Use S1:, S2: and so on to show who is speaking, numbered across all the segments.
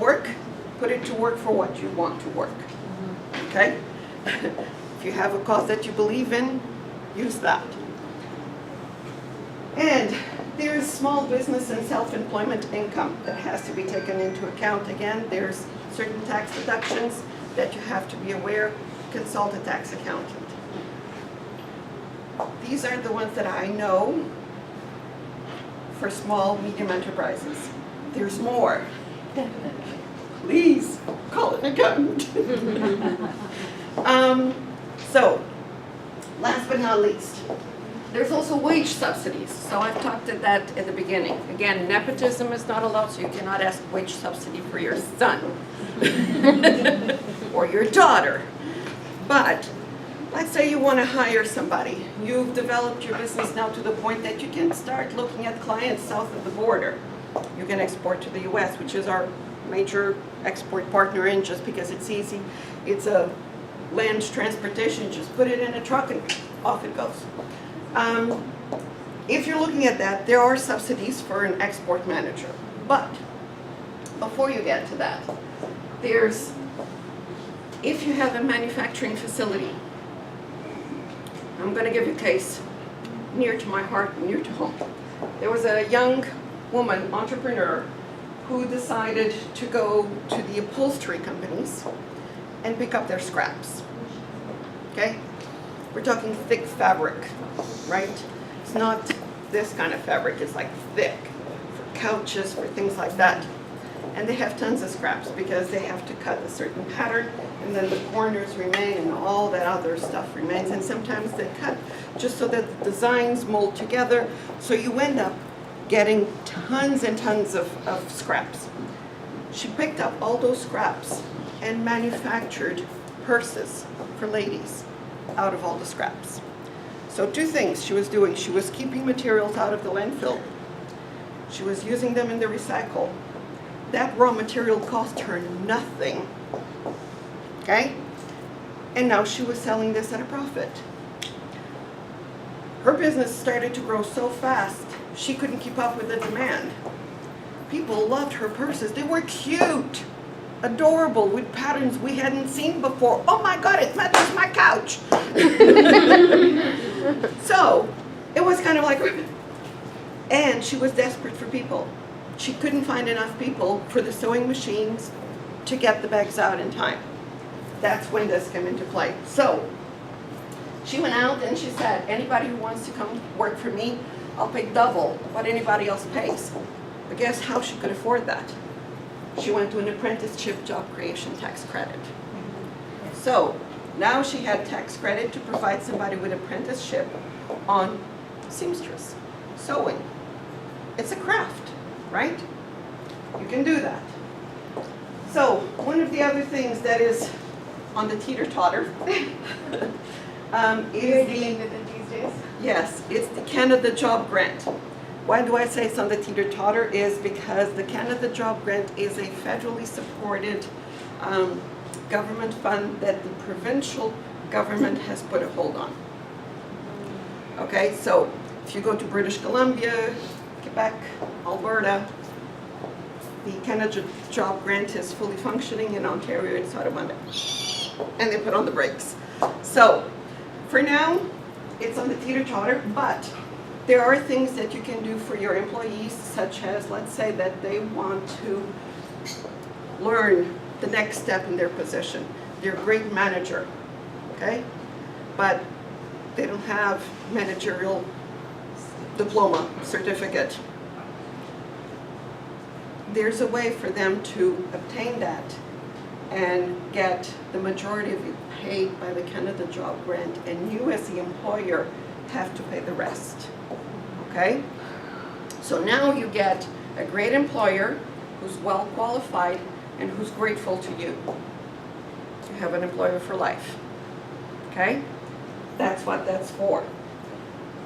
S1: work, put it to work for what you want to work. Okay? If you have a cause that you believe in, use that. And there's small business and self-employment income that has to be taken into account. Again, there's certain tax deductions that you have to be aware. Consult a tax accountant. These are the ones that I know for small, medium enterprises. There's more. Please call an accountant. So, last but not least, there's also wage subsidies. So I've talked at that at the beginning. Again, nepotism is not allowed, so you cannot ask wage subsidy for your son or your daughter. But let's say you want to hire somebody. You've developed your business now to the point that you can start looking at clients south of the border. You can export to the US, which is our major export partner in, just because it's easy. It's a land transportation, just put it in a truck and off it goes. If you're looking at that, there are subsidies for an export manager. But before you get to that, if you have a manufacturing facility, I'm going to give you a case near to my heart, near to home. There was a young woman, entrepreneur, who decided to go to the upholstery companies and pick up their scraps. Okay? We're talking thick fabric, right? It's not this kind of fabric, it's like thick for couches, for things like that. And they have tons of scraps because they have to cut a certain pattern, and then the corners remain and all that other stuff remains. And sometimes they cut just so that the designs mold together, so you end up getting tons and tons of scraps. She picked up all those scraps and manufactured purses for ladies out of all the scraps. So two things she was doing. She was keeping materials out of the landfill. She was using them in the recycle. That raw material cost her nothing. Okay? And now she was selling this at a profit. Her business started to grow so fast, she couldn't keep up with the demand. People loved her purses. They were cute, adorable, with patterns we hadn't seen before. Oh my God, it matches my couch. So it was kind of like, and she was desperate for people. She couldn't find enough people for the sewing machines to get the bags out in time. That's when this came into play. So she went out and she said, anybody who wants to come work for me, I'll pay double what anybody else pays. But guess how she could afford that? She went to an apprenticeship job creation tax credit. So now she had tax credit to provide somebody with apprenticeship on seamstress, sewing. It's a craft, right? You can do that. So one of the other things that is on the teeter-totter is
S2: these days?
S1: Yes, it's the Canada Job Grant. Why do I say it's on the teeter-totter? Is because the Canada Job Grant is a federally supported government fund that the provincial government has put a hold on. Okay, so if you go to British Columbia, Quebec, Alberta, the Canada Job Grant is fully functioning. In Ontario, it's out of Monday. And they put on the brakes. So for now, it's on the teeter-totter, but there are things that you can do for your employees, such as, let's say that they want to learn the next step in their position. They're a great manager, okay? But they don't have managerial diploma, certificate. There's a way for them to obtain that and get the majority of it paid by the Canada Job Grant, and you as the employer have to pay the rest. Okay? So now you get a great employer who's well qualified and who's grateful to you. You have an employer for life. Okay? That's what that's for.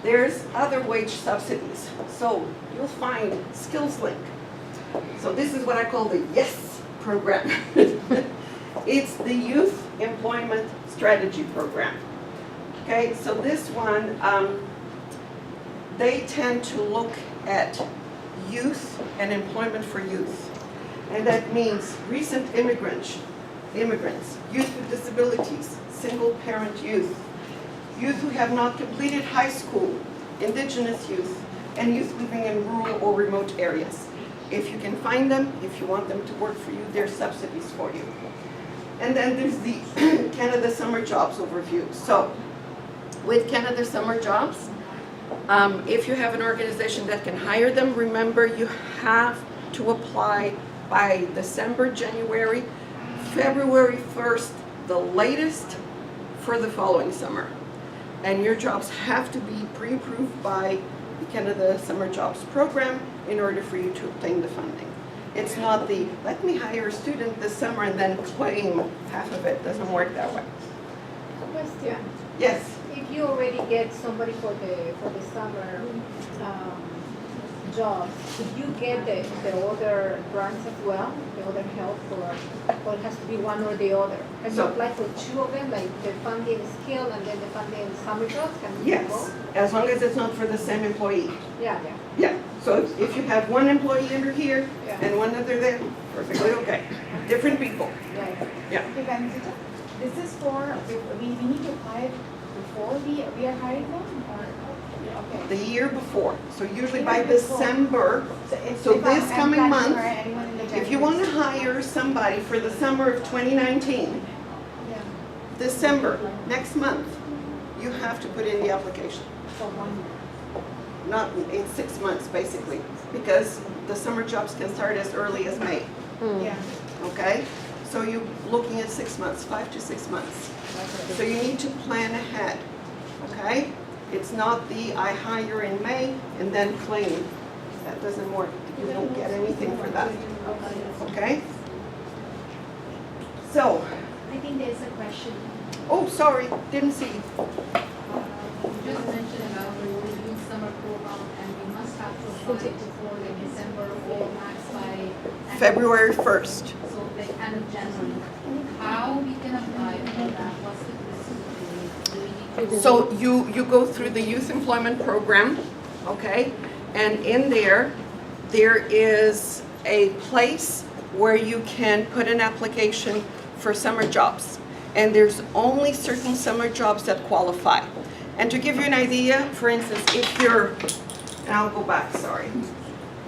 S1: There's other wage subsidies. So you'll find SkillsLink. So this is what I call the YES program. It's the Youth Employment Strategy Program. Okay, so this one, they tend to look at youth and employment for youth. And that means recent immigrants, youth with disabilities, single parent youth, youth who have not completed high school, indigenous youth, and youth living in rural or remote areas. If you can find them, if you want them to work for you, there's subsidies for you. And then there's the Canada Summer Jobs overview. So with Canada Summer Jobs, if you have an organization that can hire them, remember you have to apply by December, January, February 1st, the latest for the following summer. And your jobs have to be pre-approved by the Canada Summer Jobs program in order for you to obtain the funding. It's not the, let me hire a student this summer and then claim half of it. Doesn't work that way.
S2: Question.
S1: Yes.
S2: If you already get somebody for the summer job, could you get the other grants as well, the other help, or it has to be one or the other? Can you apply for two of them, like the funding skill and then the funding summer jobs? Can you
S1: Yes,
S2: both?
S1: as long as it's not for the same employee.
S2: Yeah.
S1: Yeah, so if you have one employee under here
S2: Yeah.
S1: and one other there, perfectly okay. Different people.
S2: Yeah.
S3: Okay, guys, this is for, we need to apply before we are hiring them, or, okay.
S1: The year before, so usually by
S3: Year before.
S1: December,
S3: It's
S1: so
S3: if
S1: this
S3: I'm
S1: coming
S3: planning
S1: month,
S3: for anyone in the
S1: if you want to hire somebody for the summer of 2019,
S3: Yeah,
S1: December, next month, you have to put in the application.
S3: for 1 year.
S1: Not in 6 months, basically, because the summer jobs can start as early as May,
S3: Yeah.
S1: okay? So you're looking at 6 months, 5 to 6 months. So you need to plan ahead, okay? It's not the I hire in May and then claim. That doesn't work. You won't get anything for that, okay? So,
S4: I think there's a question.
S1: oh, sorry, didn't see.
S4: You just mentioned about the youth summer program, and we must have to apply before the December or max by
S1: February 1st.
S4: So the end of January. How we can apply for that? What's the procedure? Do we need to
S1: So you go through the youth employment program, okay? And in there is a place where you can put an application for summer jobs. And there's only certain summer jobs that qualify. And to give you an idea, for instance, if you're, and I'll go back, sorry.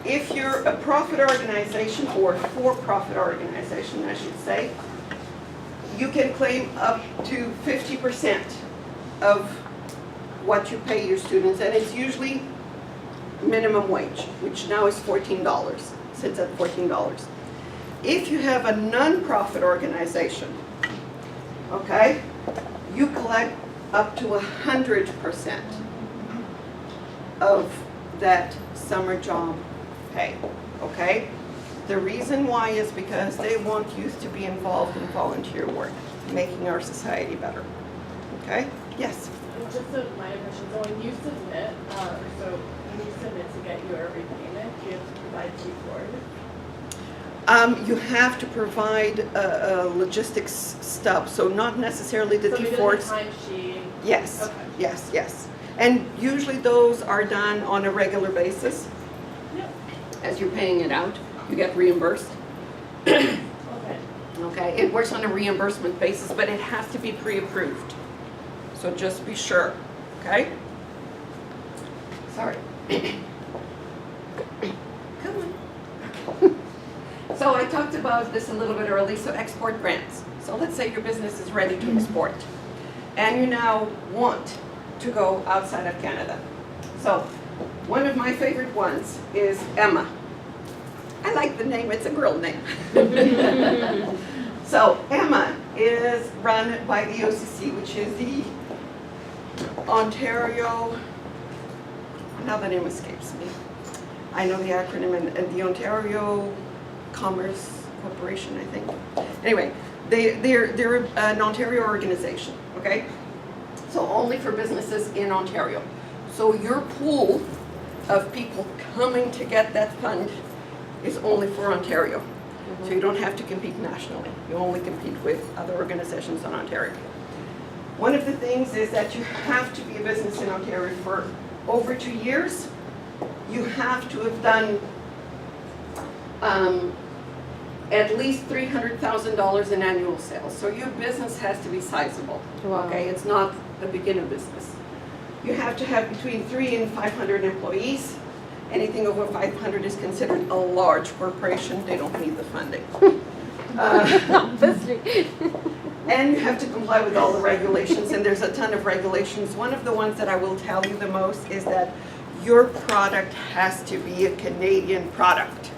S1: If you're a profit organization or for-profit organization, I should say, you can claim up to 50% of what you pay your students, and it's usually minimum wage, which now is $14, sits at $14. If you have a non-profit organization, okay, you collect up to 100% of that summer job pay, okay? The reason why is because they want youth to be involved in volunteer work, making our society better, okay? Yes?
S5: Just a minor question, so when you submit, to get your repayment, do you have to provide T4s?
S1: You have to provide a logistics stub, so not necessarily the
S5: So maybe
S1: T4s.
S5: like a timesheet.
S1: Yes,
S5: Okay.
S1: yes. And usually those are done on a regular basis.
S5: Yep.
S1: As you're paying it out, you get reimbursed.
S5: Okay.
S1: Okay, it works on a reimbursement basis, but it has to be pre-approved. So just be sure, okay? Sorry. Come on. So I talked about this a little bit early, so export grants. So let's say your business is ready to export, and you now want to go outside of Canada. So one of my favorite ones is Emma. I like the name, it's a girl name. So Emma is run by the OCC, which is the Ontario, now the name escapes me. I know the acronym, and the Ontario Commerce Corporation, I think. Anyway, they're an Ontario organization, okay? So only for businesses in Ontario. So your pool of people coming to get that fund is only for Ontario. So you don't have to compete nationally. You only compete with other organizations in Ontario. One of the things is that you have to be a business in Ontario for over 2 years. You have to have done at least $300,000 in annual sales. So your business has to be sizable.
S6: Wow.
S1: Okay, it's not a beginner business. You have to have between 300 and 500 employees. Anything over 500 is considered a large corporation. They don't need the funding.
S6: Obviously.
S1: And you have to comply with all the regulations, and there's a ton of regulations. One of the ones that I will tell you the most is that your product has to be a Canadian product.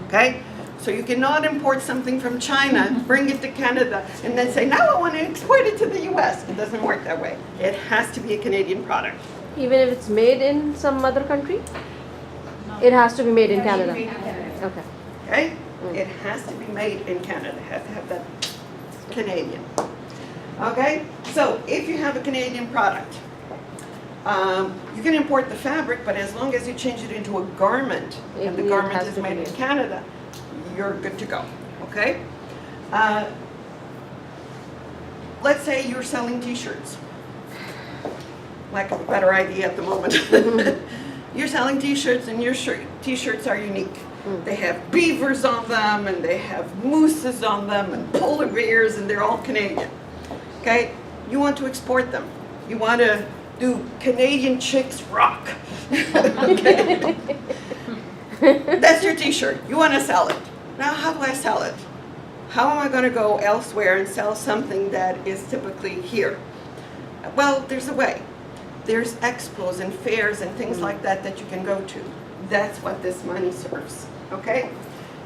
S1: Okay? So you cannot import something from China, bring it to Canada, and then say, now I want to export it to the US. It doesn't work that way. It has to be a Canadian product.
S6: Even if it's made in some other country? It has to be made in Canada.
S3: Made in Canada.
S6: Okay.
S1: Okay? It has to be made in Canada. It has to have that Canadian. Okay? So if you have a Canadian product, you can import the fabric, but as long as you change it into a garment, and the
S6: It
S1: garment
S6: has
S1: is
S6: to be
S1: made in
S6: made.
S1: Canada, you're good to go. Okay? Let's say you're selling t-shirts. Lack of a better idea at the moment. You're selling t-shirts, and your t-shirts are unique. They have beavers on them, and they have mooses on them, and polar bears, and they're all Canadian. Okay? You want to export them. You want to do Canadian chicks rock. Okay? That's your t-shirt. You want to sell it. Now, how do I sell it? How am I going to go elsewhere and sell something that is typically here? Well, there's a way. There's expos and fairs and things like that that you can go to. That's what this money serves, okay?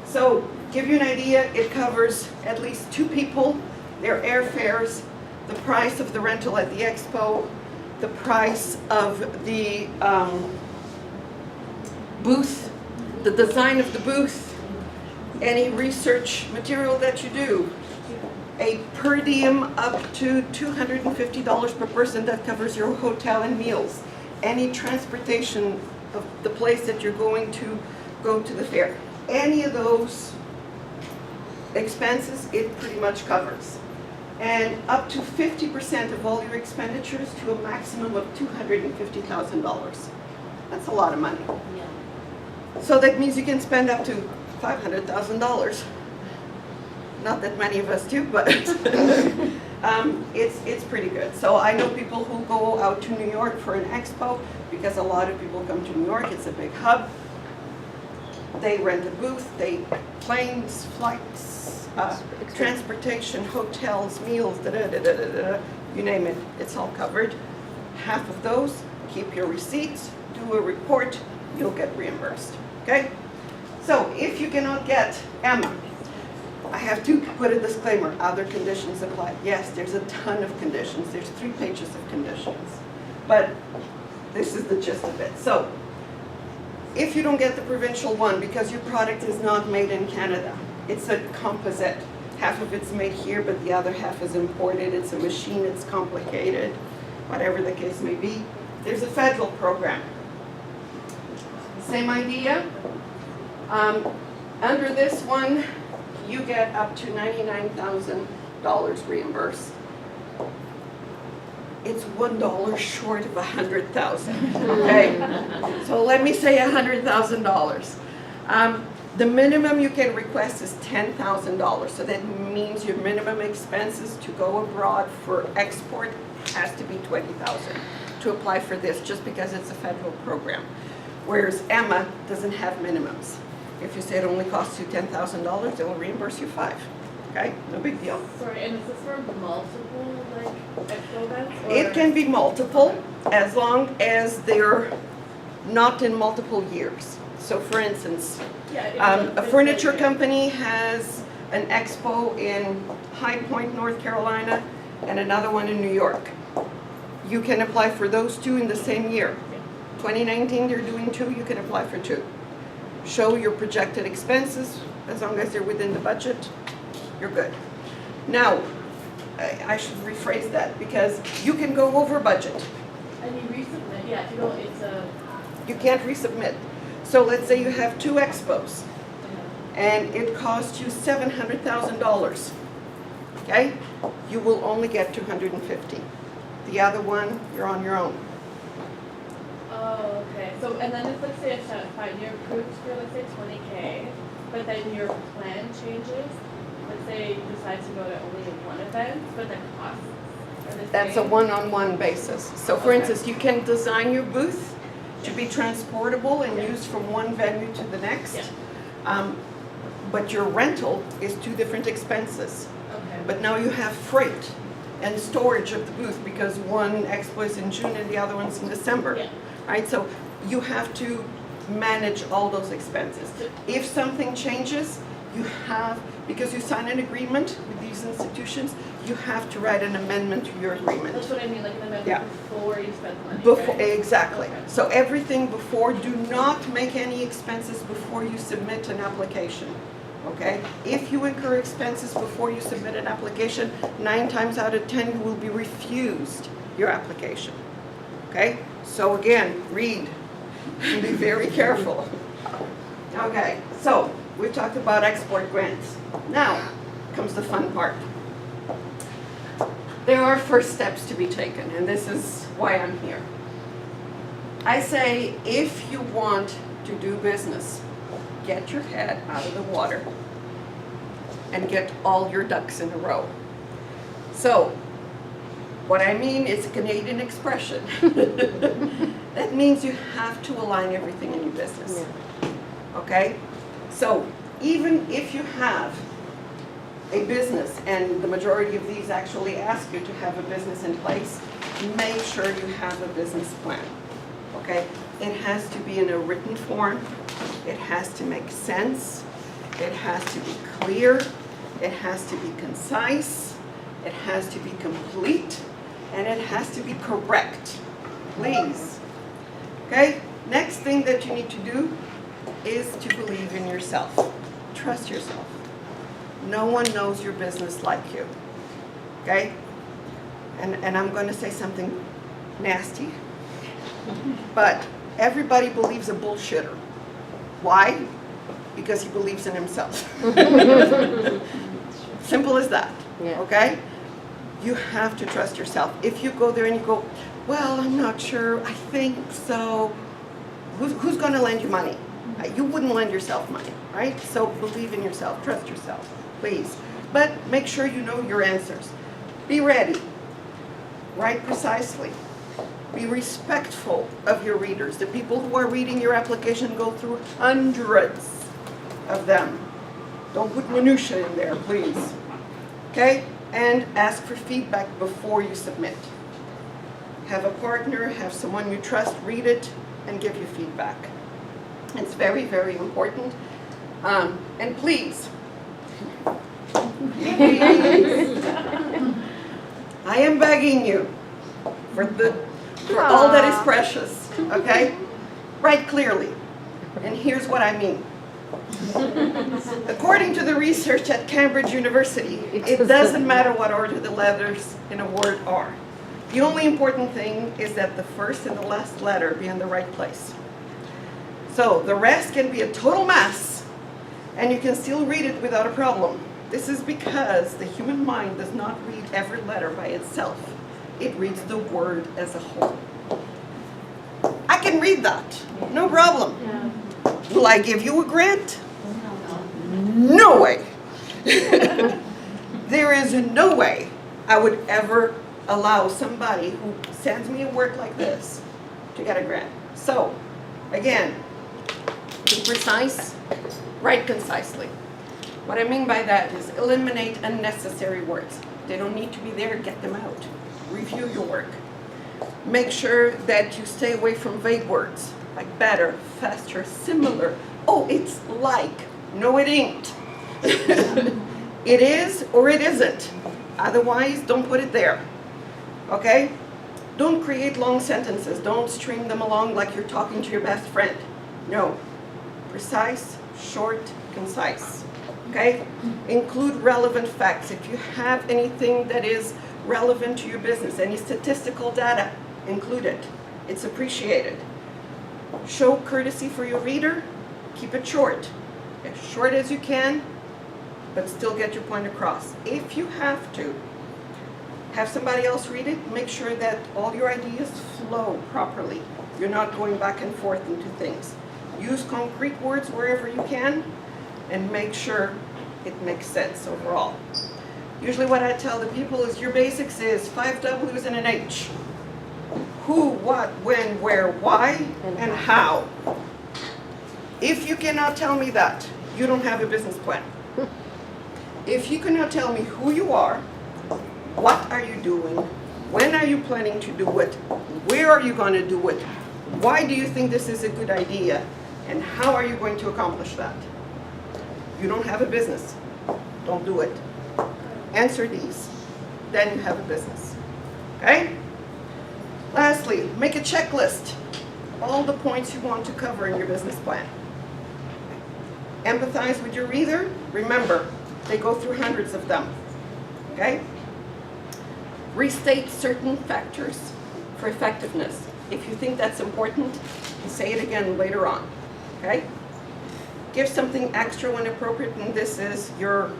S1: So, give you an idea, it covers at least 2 people, their airfares, the price of the rental at the expo, the price of the booth, the design of the booth, any research material that you do, a per diem up to $250 per person that covers your hotel and meals, any transportation of the place that you're going to go to the fair. Any of those expenses, it pretty much covers. And up to 50% of all your expenditures to a maximum of $250,000. That's a lot of money. So that means you can spend up to $500,000. Not that many of us do, but it's pretty good. So I know people who go out to New York for an expo because a lot of people come to New York. It's a big hub. They rent a booth. They planes, flights, transportation, hotels, meals, you name it. It's all covered. Half of those, keep your receipts, do a report, you'll get reimbursed. Okay? So if you cannot get Emma, I have to put a disclaimer, other conditions apply. Yes, there's a ton of conditions. There's 3 pages of conditions. But this is the gist of it. So, if you don't get the provincial one because your product is not made in Canada, it's a composite. Half of it's made here, but the other half is imported. It's a machine, it's complicated, whatever the case may be. There's a federal program. Same idea. Under this one, you get up to $99,000 reimbursed. It's $1 short of $100,000. Okay, so let me say $100,000. The minimum you can request is $10,000. So that means your minimum expenses to go abroad for export has to be $20,000 to apply for this, just because it's a federal program. Whereas Emma doesn't have minimums. If you say it only costs you $10,000, they will reimburse you $5,000. Okay, no big deal.
S5: Sorry, and is this for multiple, like, expo events? Or?
S1: It can be multiple, as long as they're not in multiple years. So for instance, a furniture company has an expo in High Point, North Carolina, and another one in New York. You can apply for those 2 in the same year. 2019, they're doing 2, you can apply for 2. Show your projected expenses, as long as they're within the budget, you're good. Now, I should rephrase that, because you can go over budget.
S5: And you resubmit, yeah, if you don't, it's a.
S1: You can't resubmit. So let's say you have 2 expos, and it costs you $700,000. Okay? You will only get $250,000. The other one, you're on your own.
S5: Oh, okay. So, and then if, let's say, if you approved for, let's say, $20K, but then your plan changes. Let's say you decide to go to only one event, but the costs are the same.
S1: That's a one-on-one basis. So for instance, you can design your booth to be transportable and used from one venue to the next.
S5: Yeah.
S1: But your rental is two different expenses.
S5: Okay.
S1: But now you have freight and storage of the booth because one expo is in June and the other one's in December.
S5: Yeah.
S1: Right, so you have to manage all those expenses. If something changes, you have, because you sign an agreement with these institutions, you have to write an amendment to your agreement.
S5: That's what I mean, like an amendment
S1: Yeah.
S5: before you spend the money,
S1: Before,
S5: right?
S1: exactly.
S5: Okay.
S1: So everything before, do not make any expenses before you submit an application, okay? If you incur expenses before you submit an application, 9 times out of 10, you will be refused your application, okay? So again, read, be very careful. Okay, so we've talked about export grants. Now comes the fun part. There are first steps to be taken, and this is why I'm here. I say, if you want to do business, get your head out of the water and get all your ducks in a row. So, what I mean is a Canadian expression. That means you have to align everything in your business. Okay? So, even if you have a business, and the majority of these actually ask you to have a business in place, make sure you have a business plan, okay? It has to be in a written form, it has to make sense, it has to be clear, it has to be concise, it has to be complete, and it has to be correct, please. Okay? Next thing that you need to do is to believe in yourself. Trust yourself. No one knows your business like you, okay? And I'm going to say something nasty, but everybody believes a bullshitter. Why? Because he believes in himself. Simple as that, okay? You have to trust yourself. If you go there and you go, well, I'm not sure, I think so, who's going to lend you money? You wouldn't lend yourself money, right? So believe in yourself, trust yourself, please. But make sure you know your answers. Be ready. Write precisely. Be respectful of your readers. The people who are reading your application go through hundreds of them. Don't put minutia in there, please. Okay? And ask for feedback before you submit. Have a partner, have someone you trust read it and give you feedback. It's very, very important. And please, I am begging you for all that is precious, okay? Write clearly. And here's what I mean. According to the research at Cambridge University, it doesn't matter what order the letters in a word are. The only important thing is that the first and the last letter be in the right place. So the rest can be a total mess, and you can still read it without a problem. This is because the human mind does not read every letter by itself. It reads the word as a whole. I can read that, no problem. Will I give you a grant? No way. There is no way I would ever allow somebody who sends me a work like this to get a grant. So, again, be precise, write concisely. What I mean by that is eliminate unnecessary words. They don't need to be there, get them out. Review your work. Make sure that you stay away from vague words, like better, faster, similar. Oh, it's like. No, it ain't. It is or it isn't. Otherwise, don't put it there. Okay? Don't create long sentences. Don't string them along like you're talking to your best friend. No. Precise, short, concise. Okay? Include relevant facts. If you have anything that is relevant to your business, any statistical data, include it. It's appreciated. Show courtesy for your reader. Keep it short. As short as you can, but still get your point across. If you have to have somebody else read it, make sure that all your ideas flow properly. You're not going back and forth into things. Use concrete words wherever you can, and make sure it makes sense overall. Usually what I tell the people is your basics is 5 W's and an H. Who, what, when, where, why, and how. If you cannot tell me that, you don't have a business plan. If you cannot tell me who you are, what are you doing, when are you planning to do it, where are you going to do it, why do you think this is a good idea, and how are you going to accomplish that? You don't have a business. Don't do it. Answer these. Then you have a business. Okay? Lastly, make a checklist. All the points you want to cover in your business plan. Empathize with your reader. Remember, they go through hundreds of them. Okay? Restate certain factors for effectiveness. If you think that's important, say it again later on. Okay? Give something extra when appropriate, and this is your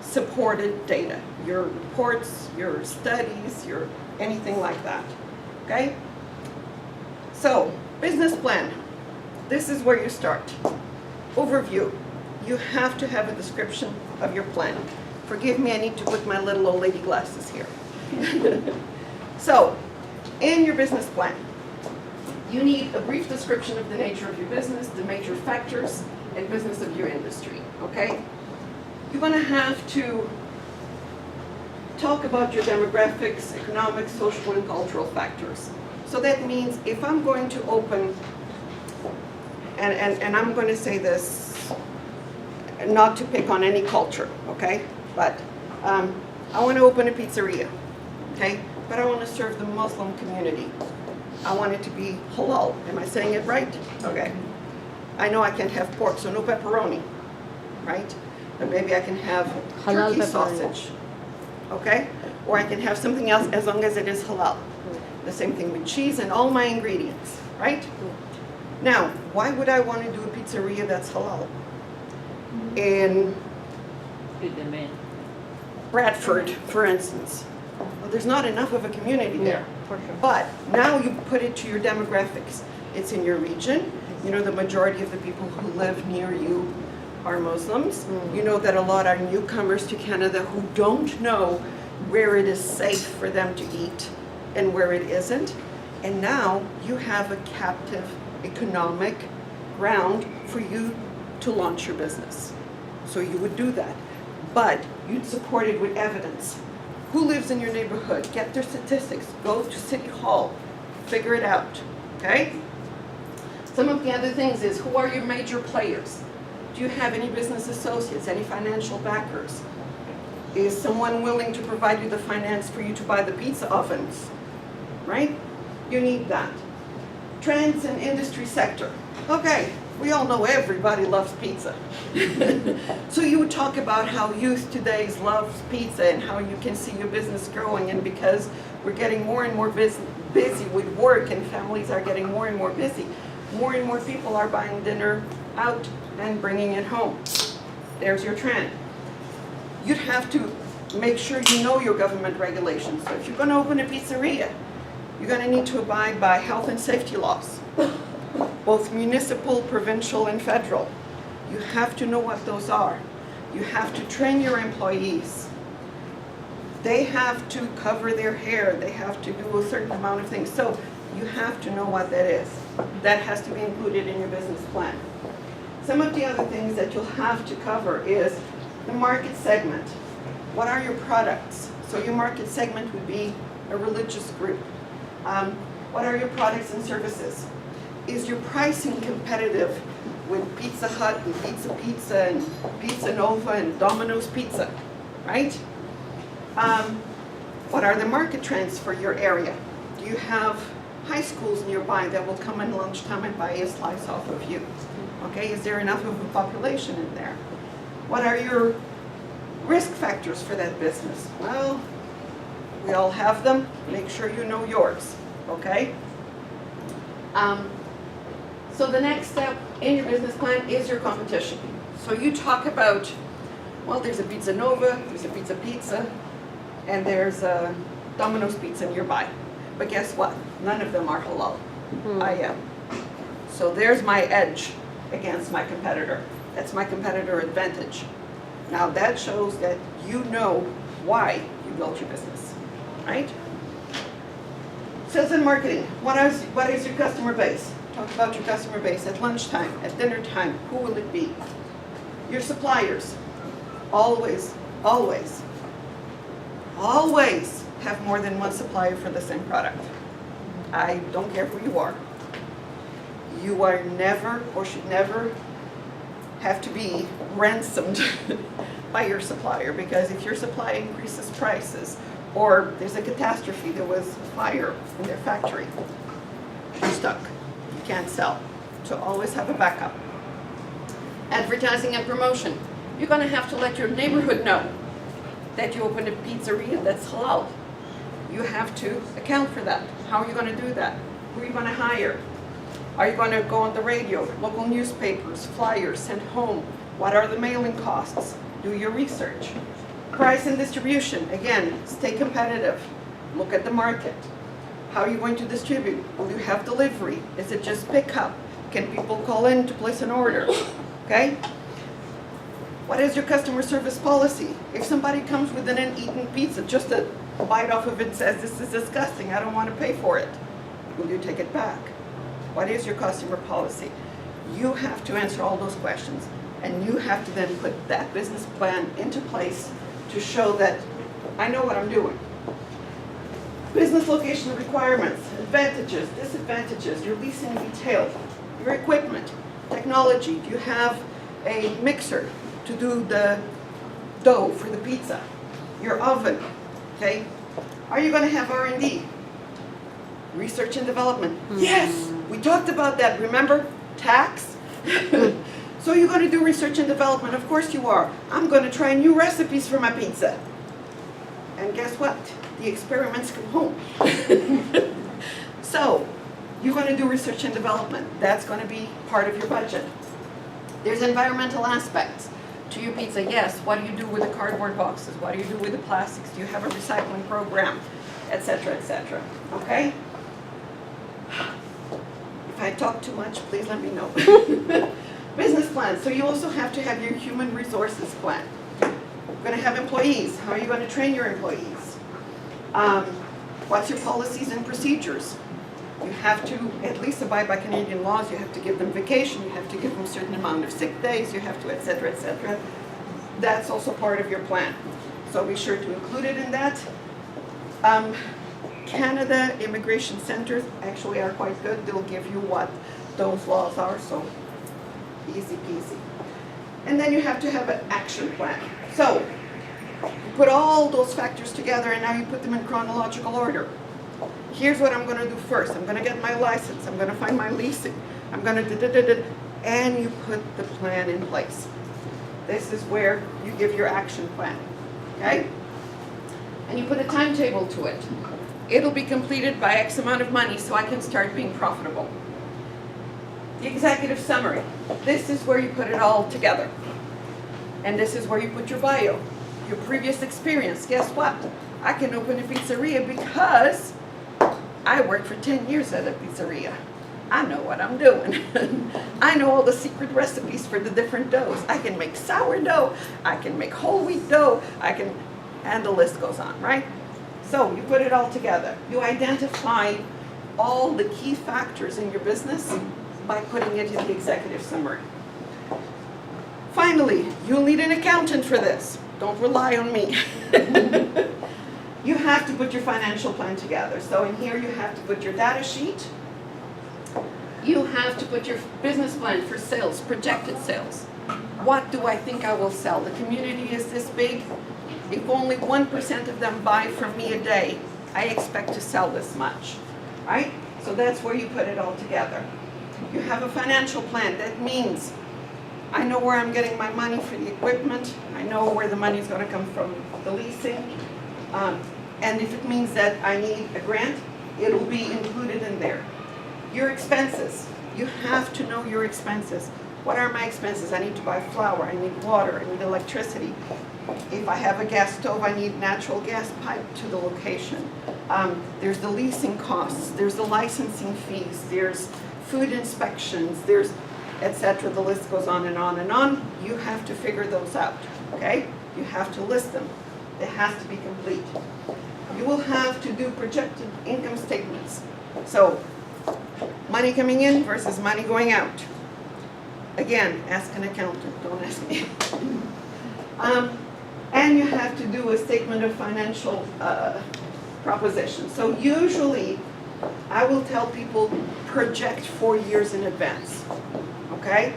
S1: supported data, your reports, your studies, your anything like that. Okay? So, business plan. This is where you start. Overview. You have to have a description of your plan. Forgive me, I need to put my little old lady glasses here. So, in your business plan, you need a brief description of the nature of your business, the major factors, and business of your industry, okay? You're gonna have to talk about your demographics, economic, social, and cultural factors. So that means if I'm going to open, and I'm going to say this, not to pick on any culture, okay? But I want to open a pizzeria, okay? But I want to serve the Muslim community. I want it to be halal. Am I saying it right? Okay. I know I can't have pork, so no pepperoni, right? But maybe I can have
S6: Halal
S1: turkey
S6: pepperoni.
S1: sausage, okay? Or I can have something else as long as it is halal. The same thing with cheese and all my ingredients, right? Now, why would I want to do a pizzeria that's halal? In Bradford, for instance. Well, there's not enough of a community there.
S6: For sure.
S1: But now you put it to your demographics. It's in your region. You know the majority of the people who live near you are Muslims. You know that a lot are newcomers to Canada who don't know where it is safe for them to eat and where it isn't. And now you have a captive economic ground for you to launch your business. So you would do that. But you'd support it with evidence. Who lives in your neighborhood? Get their statistics. Go to City Hall. Figure it out. Okay? Some of the other things is, who are your major players? Do you have any business associates, any financial backers? Is someone willing to provide you the finance for you to buy the pizza ovens? Right? You need that. Trends and industry sector. Okay, we all know everybody loves pizza. So you would talk about how youth today loves pizza and how you can see your business growing, and because we're getting more and more busy with work and families are getting more and more busy, more and more people are buying dinner out and bringing it home. There's your trend. You'd have to make sure you know your government regulations. So if you're going to open a pizzeria, you're going to need to abide by health and safety laws, both municipal, provincial, and federal. You have to know what those are. You have to train your employees. They have to cover their hair. They have to do a certain amount of things. So you have to know what that is. That has to be included in your business plan. Some of the other things that you'll have to cover is the market segment. What are your products? So your market segment would be a religious group. What are your products and services? Is your pricing competitive with Pizza Hut and Pizza and Pizza Nova and Domino's Pizza, right? What are the market trends for your area? Do you have high schools nearby that will come in lunchtime and buy a slice off of you? Okay, is there enough of a population in there? What are your risk factors for that business? Well, we all have them. Make sure you know yours, okay? So the next step in your business plan is your competition. So you talk about, well, there's a Pizza Nova, there's a Pizza, and there's a Domino's Pizza nearby. But guess what? None of them are halal. I am. So there's my edge against my competitor. That's my competitor advantage. Now that shows that you know why you built your business, right? Sales and marketing. What is your customer base? Talk about your customer base at lunchtime, at dinner time. Who will it be? Your suppliers. Always, always, always have more than one supplier for the same product. I don't care who you are. You are never or should never have to be ransomed by your supplier, because if your supplier increases prices or there's a catastrophe, there was a fire in their factory, you're stuck. You can't sell. So always have a backup. Advertising and promotion. You're going to have to let your neighborhood know that you opened a pizzeria that's halal. You have to account for that. How are you going to do that? Who are you going to hire? Are you going to go on the radio, local newspapers, flyers, sent home? What are the mailing costs? Do your research. Price and distribution. Again, stay competitive. Look at the market. How are you going to distribute? Will you have delivery? Is it just pickup? Can people call in to place an order? Okay? What is your customer service policy? If somebody comes with an uneaten pizza, just a bite off of it says, this is disgusting, I don't want to pay for it, will you take it back? What is your customer policy? You have to answer all those questions, and you have to then put that business plan into place to show that I know what I'm doing. Business location requirements, advantages, disadvantages, your leasing detail, your equipment, technology. Do you have a mixer to do the dough for the pizza? Your oven, okay? Are you going to have R&D? Research and development. Yes, we talked about that, remember? Tax. So you're going to do research and development. Of course you are. I'm going to try new recipes for my pizza. And guess what? The experiments come home. So you're going to do research and development. That's going to be part of your budget. There's environmental aspects to your pizza. Yes, what do you do with the cardboard boxes? What do you do with the plastics? Do you have a recycling program? Etc., etc. Okay? If I talk too much, please let me know. Business plan. So you also have to have your human resources plan. You're going to have employees. How are you going to train your employees? What's your policies and procedures? You have to at least abide by Canadian laws. You have to give them vacation. You have to give them a certain amount of sick days. You have to, etc., etc. That's also part of your plan. So be sure to include it in that. Canada immigration centers actually are quite good. They'll give you what those laws are, so easy peasy. And then you have to have an action plan. So you put all those factors together, and now you put them in chronological order. Here's what I'm going to do first. I'm going to get my license. I'm going to find my leasing. I'm going to and you put the plan in place. This is where you give your action plan, okay? And you put a timetable to it. It'll be completed by X amount of money so I can start being profitable. The executive summary. This is where you put it all together. And this is where you put your bio, your previous experience. Guess what? I can open a pizzeria because I worked for 10 years at a pizzeria. I know what I'm doing. I know all the secret recipes for the different doughs. I can make sourdough. I can make whole wheat dough. And the list goes on, right? So you put it all together. You identify all the key factors in your business by putting it in the executive summary. Finally, you'll need an accountant for this. Don't rely on me. You have to put your financial plan together. So in here you have to put your data sheet. You have to put your business plan for sales, projected sales. What do I think I will sell? The community is this big. If only 1% of them buy from me a day, I expect to sell this much, right? So that's where you put it all together. You have a financial plan. That means I know where I'm getting my money for the equipment. I know where the money is going to come from the leasing. And if it means that I need a grant, it'll be included in there. Your expenses. You have to know your expenses. What are my expenses? I need to buy flour. I need water. I need electricity. If I have a gas stove, I need natural gas pipe to the location. There's the leasing costs. There's the licensing fees. There's food inspections. There's etc. The list goes on and on and on. You have to figure those out, okay? You have to list them. It has to be complete. You will have to do projected income statements. So, money coming in versus money going out. Again, ask an accountant, don't ask me. And you have to do a statement of financial proposition. So usually, I will tell people project 4 years in advance, okay?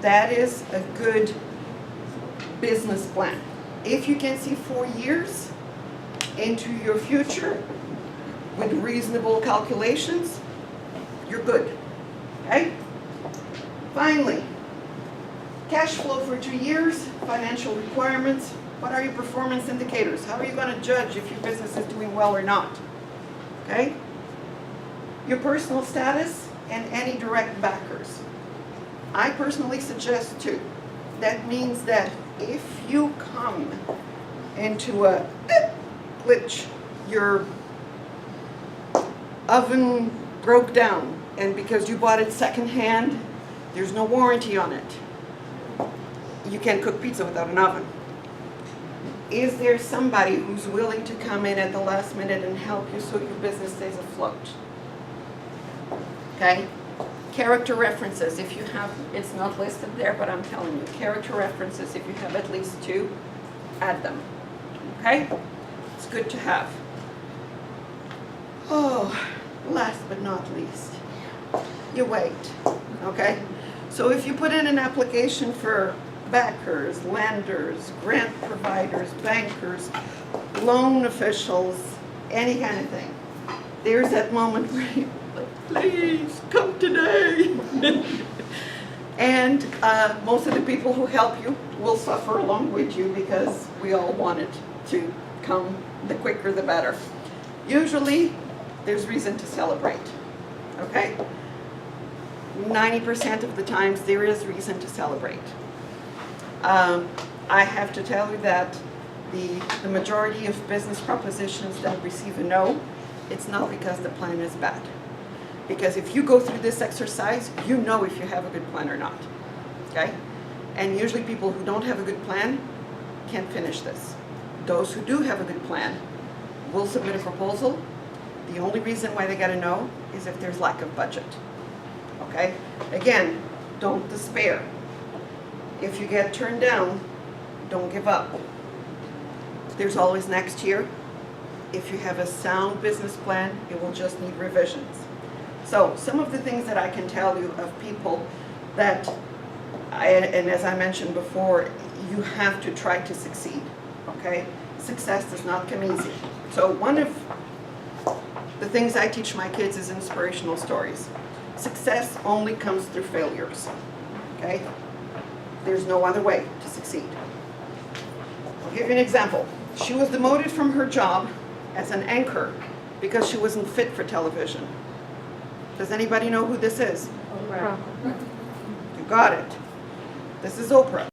S1: That is a good business plan. If you can see 4 years into your future with reasonable calculations, you're good, okay? Finally, cash flow for 2 years, financial requirements. What are your performance indicators? How are you going to judge if your business is doing well or not? Okay? Your personal status and any direct backers. I personally suggest 2. That means that if you come into a glitch, your oven broke down, and because you bought it secondhand, there's no warranty on it. You can't cook pizza without an oven. Is there somebody who's willing to come in at the last minute and help you so your business stays afloat? Okay? Character references, if you have, it's not listed there, but I'm telling you, character references, if you have at least 2, add them. Okay? It's good to have. Oh, last but not least, you wait. Okay? So if you put in an application for backers, lenders, grant providers, bankers, loan officials, any kind of thing, there's that moment where you're like, please come today. And most of the people who help you will suffer along with you because we all want it to come, the quicker the better. Usually there's reason to celebrate, okay? 90% of the times there is reason to celebrate. I have to tell you that the majority of business propositions that receive a no, it's not because the plan is bad. Because if you go through this exercise, you know if you have a good plan or not, okay? And usually people who don't have a good plan can't finish this. Those who do have a good plan will submit a proposal. The only reason why they got a no is if there's lack of budget, okay? Again, don't despair. If you get turned down, don't give up. There's always next year. If you have a sound business plan, it will just need revisions. So some of the things that I can tell you of people that, and as I mentioned before, you have to try to succeed, okay? Success does not come easy. So one of the things I teach my kids is inspirational stories. Success only comes through failures, okay? There's no other way to succeed. I'll give you an example. She was demoted from her job as an anchor because she wasn't fit for television. Does anybody know who this is?
S6: Oprah.
S1: You got it. This is Oprah.